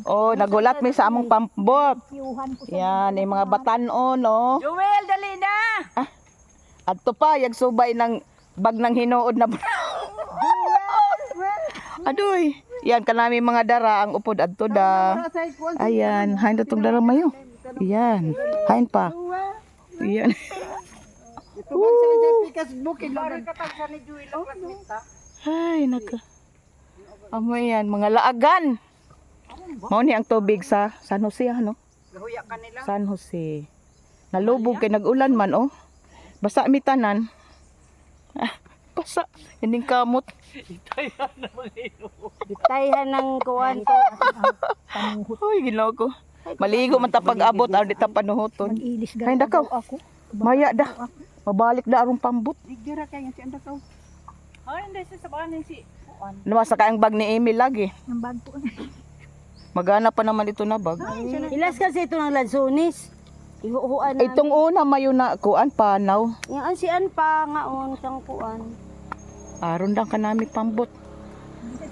Oh, nagulat mi sa among pambot. Yan, yung mga batanon, no. Joel, dali na! Adto pa, yag subay ng bag ng hinuod na. Adoy, yan kanami mga dara ang upod adto da. Ayan, hain tong dara mayo. Yan, hain pa. Yan. Ito bang sa kanya pikas bukid lang. Ay, naka. Amoy yan, mga laagan. Mao ni ang tubig sa San Jose, ano? Gahuya ka nila. San Jose. Nalubog kay nag-ulan man, oh. Basa mi tanan. Basa. Hindi kamot. Bitayhan ng kuwan ko. Ay, ginawa ko. Maligo man ta pag-abot, di ta panuhoton. Ay, dakaw. Maya da. Mabalik da arong pambot. Digira kayo si Andakaw. Ay, hindi sa bahan si. Namasa ka ang bag ni Emil lagi. Ang bag ko. Magana pa naman ito na bag. Ilas kasi ito ng lansunis. Ihuhuan na. Itong una mayo na kuan panaw. Yan sian pa ngaon sang kuan. Aron lang kanami pambot.